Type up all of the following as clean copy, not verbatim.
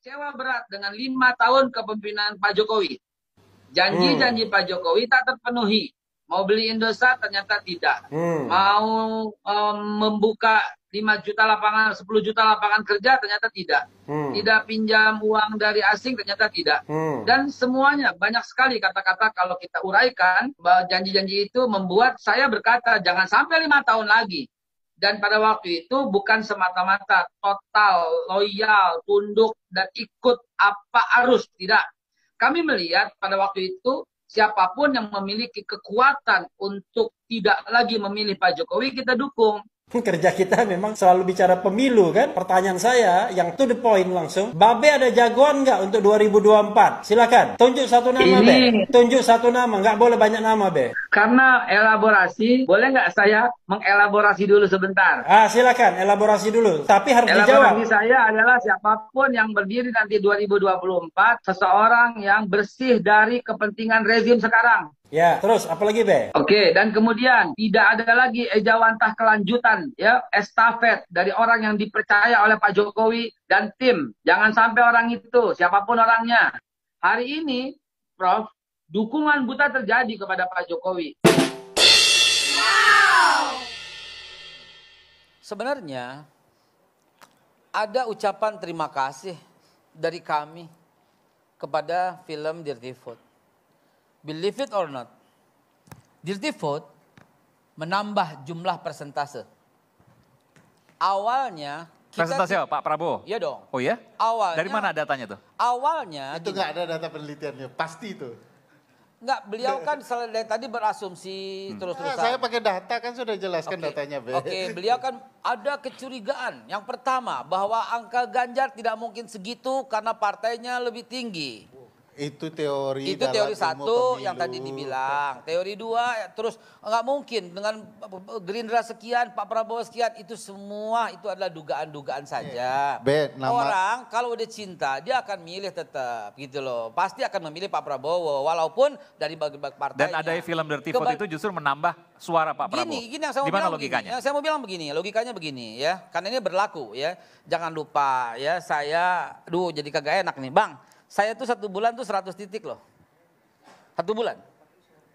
kecewa berat dengan 5 tahun kepemimpinan Pak Jokowi. Janji-janji Pak Jokowi tak terpenuhi. Mau beli Indosat ternyata tidak. Mau membuka 5 juta lapangan, 10 juta lapangan kerja ternyata tidak. Tidak pinjam uang dari asing ternyata tidak. Dan semuanya banyak sekali kata-kata kalau kita uraikan bahwa janji-janji itu membuat saya berkata jangan sampai 5 tahun lagi. Dan pada waktu itu bukan semata-mata total, loyal, tunduk, dan ikut apa arus. Tidak. Kami melihat pada waktu itu siapapun yang memiliki kekuatan untuk tidak lagi memilih Pak Jokowi, kita dukung. Kerja kita memang selalu bicara pemilu kan. Pertanyaan saya yang to the point langsung. Babe ada jagoan nggak untuk 2024? Silakan. Tunjuk satu nama, Be. Tunjuk satu nama. Nggak boleh banyak nama, Be. Karena elaborasi, boleh nggak saya mengelaborasi dulu sebentar? Silakan. Elaborasi dulu. Tapi harus dijawab. Elaborasi saya adalah siapapun yang berdiri nanti 2024, seseorang yang bersih dari kepentingan rezim sekarang. Ya, terus apalagi, Be? Oke, dan kemudian tidak ada lagi ejawantah kelanjutan, ya, estafet dari orang yang dipercaya oleh Pak Jokowi dan tim. Jangan sampai orang itu, siapapun orangnya. Hari ini, Prof, dukungan buta terjadi kepada Pak Jokowi. Wow. Sebenarnya ada ucapan terima kasih dari kami kepada film Dirty Food. Believe it or not, Dirty Food menambah jumlah persentase. Awalnya presentasi apa, Pak Prabowo? Iya dong. Oh ya? Awalnya. Dari mana datanya tuh? Awalnya itu nggak ada data penelitiannya, pasti itu. Nggak, beliau kan dari tadi berasumsi terus-terusan. Saya pakai data kan sudah jelaskan datanya, Be. Oke, beliau kan ada kecurigaan. Yang pertama, bahwa angka Ganjar tidak mungkin segitu karena partainya lebih tinggi. Itu teori. Itu teori satu yang tadi dibilang. Teori dua, terus nggak mungkin dengan Gerindra sekian, Pak Prabowo sekian, itu semua itu adalah dugaan-dugaan saja. Orang kalau udah cinta dia akan milih tetap gitu loh. Pasti akan memilih Pak Prabowo walaupun dari bagi-bagi partainya. Dan ada film Dirty Food itu justru menambah suara Pak Prabowo. Gini yang saya mau bilang logikanya? Saya mau bilang begini, logikanya begini ya. Karena ini berlaku ya. Jangan lupa ya, saya jadi kagak enak nih, Bang. Saya tuh 1 bulan tuh 100 titik loh. 1 bulan.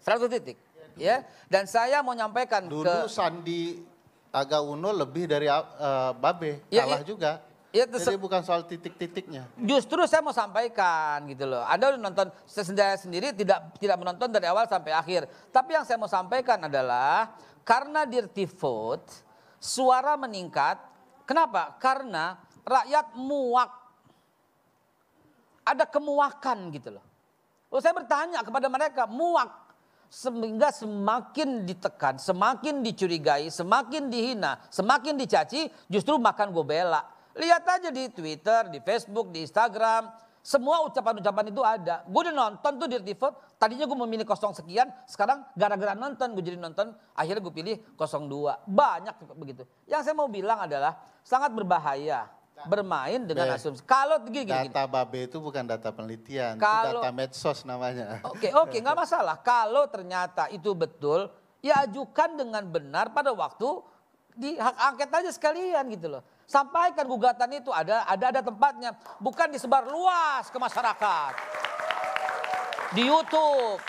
100 titik. Ya. Dan saya mau nyampaikan dulu Sandi Aga Uno lebih dari Babe. Kalah juga. Ya, jadi bukan soal titik-titiknya. Justru saya mau sampaikan gitu loh. Anda udah nonton, saya sendiri tidak menonton dari awal sampai akhir. Tapi yang saya mau sampaikan adalah karena Dirty Food suara meningkat. Kenapa? Karena rakyat muak. Ada kemuakan gitu loh. Lalu saya bertanya kepada mereka, muak. Sehingga semakin ditekan, semakin dicurigai, semakin dihina, semakin dicaci, justru makan gue bela. Lihat aja di Twitter, di Facebook, di Instagram. Semua ucapan-ucapan itu ada. Gue udah nonton tuh Dirty Food. Tadinya gue memilih 0 sekian, sekarang gara-gara nonton gue jadi nonton. Akhirnya gue pilih 02. Banyak begitu. Yang saya mau bilang adalah sangat berbahaya. Bermain dengan asumsi. Kalau gini. Data Babe itu bukan data penelitian, itu data medsos namanya. Oke, nggak masalah. Kalau ternyata itu betul, ya ajukan dengan benar pada waktu di hak angket aja sekalian gitu loh. Sampaikan gugatan itu ada tempatnya, bukan disebar luas ke masyarakat. Di YouTube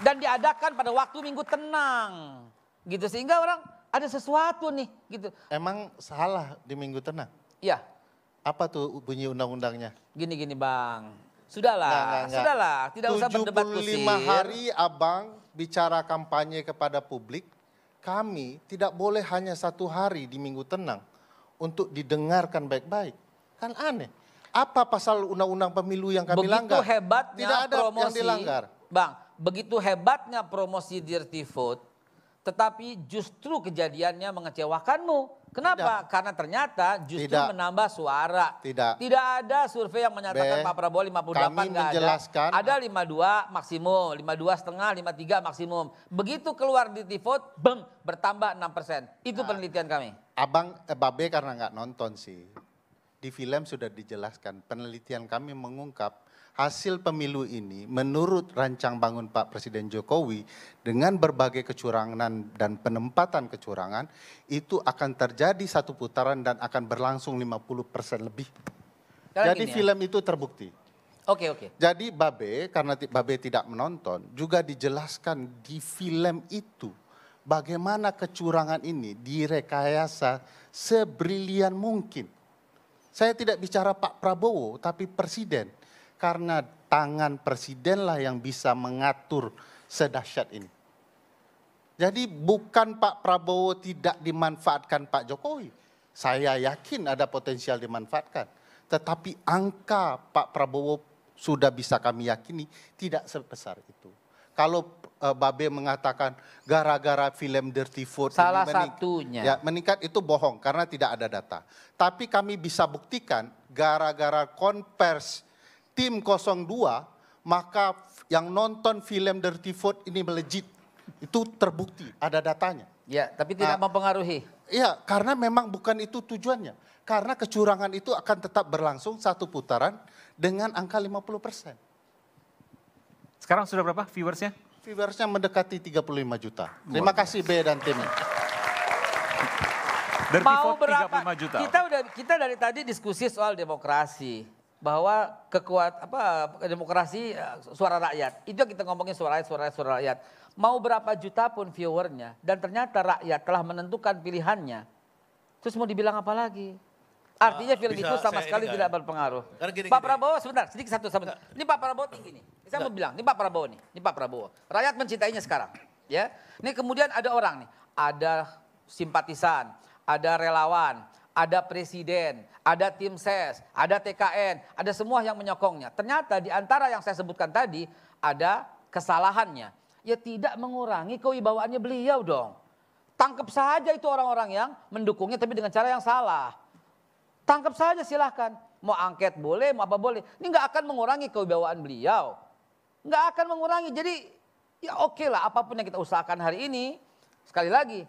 dan diadakan pada waktu Minggu tenang. Gitu sehingga orang ada sesuatu nih gitu. Emang salah di Minggu tenang? Iya. Apa tuh bunyi undang-undangnya? Gini Bang. Sudahlah, tidak usah berdebat kusir. 75 hari Abang bicara kampanye kepada publik, kami tidak boleh hanya 1 hari di Minggu tenang untuk didengarkan baik-baik. Kan aneh. Apa pasal undang-undang pemilu yang kami langgar? Begitu hebatnya tidak ada promosi, yang dilanggar. Bang, begitu hebatnya promosi Dirty Food, tetapi justru kejadiannya mengecewakanmu. Kenapa? Karena ternyata justru menambah suara. Tidak ada survei yang menyatakan Pak Prabowo 58 nggak ada. Ada 52 maksimum, 52,5, 53 maksimum. Begitu keluar di Dirty beng, bertambah 6%. Itu penelitian kami. Babe karena nggak nonton sih. Di film sudah dijelaskan, penelitian kami mengungkap hasil pemilu ini menurut rancang bangun Pak Presiden Jokowi dengan berbagai kecurangan dan penempatan kecurangan itu akan terjadi 1 putaran dan akan berlangsung 50% lebih. Jadi film itu terbukti. Oke. Jadi Babe, karena Babe tidak menonton, juga dijelaskan di film itu bagaimana kecurangan ini direkayasa sebrilian mungkin. Saya tidak bicara Pak Prabowo, tapi Presiden. Karena tangan Presidenlah yang bisa mengatur sedahsyat ini. Jadi bukan Pak Prabowo tidak dimanfaatkan Pak Jokowi. Saya yakin ada potensial dimanfaatkan. Tetapi angka Pak Prabowo sudah bisa kami yakini tidak sebesar itu. Kalau Babe mengatakan gara-gara film Dirty Food salah satunya ya, meningkat, itu bohong karena tidak ada data. Tapi kami bisa buktikan gara-gara konvers tim 02 maka yang nonton film Dirty Food ini melejit. Itu terbukti, ada datanya. Ya, tapi tidak mempengaruhi. Iya, karena memang bukan itu tujuannya. Karena kecurangan itu akan tetap berlangsung satu putaran dengan angka 50%. Sekarang sudah berapa viewersnya? Viewersnya mendekati 35 juta. Terima kasih B dan tim. Mau berapa? 35 juta. Kita dari tadi diskusi soal demokrasi, bahwa demokrasi suara rakyat. Itu kita ngomongin suara rakyat. Mau berapa juta pun viewernya dan ternyata rakyat telah menentukan pilihannya. Terus mau dibilang apa lagi? Artinya film itu sama sekali tidak berpengaruh. Pak Prabowo, sebentar, sedikit satu. Ini Pak Prabowo tinggi nih. Saya mau bilang, ini Pak Prabowo nih. Ini Pak Prabowo. Rakyat mencintainya sekarang. Ya, ini kemudian ada orang nih. Ada simpatisan, ada relawan, ada presiden, ada tim ses, ada TKN, ada semua yang menyokongnya. Ternyata di antara yang saya sebutkan tadi ada kesalahannya. Ya tidak mengurangi kewibawaannya beliau dong. Tangkap saja itu orang-orang yang mendukungnya tapi dengan cara yang salah. Tangkap saja silahkan. Mau angket boleh, mau apa boleh. Ini nggak akan mengurangi kewibawaan beliau. Nggak akan mengurangi. Jadi ya oke lah apapun yang kita usahakan hari ini. Sekali lagi,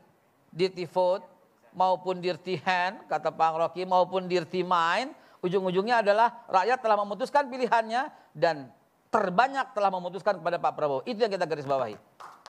dirty vote maupun dirty hand, kata Pak Rocky, maupun dirty mind. Ujung-ujungnya adalah rakyat telah memutuskan pilihannya dan terbanyak telah memutuskan kepada Pak Prabowo. Itu yang kita garis bawahi.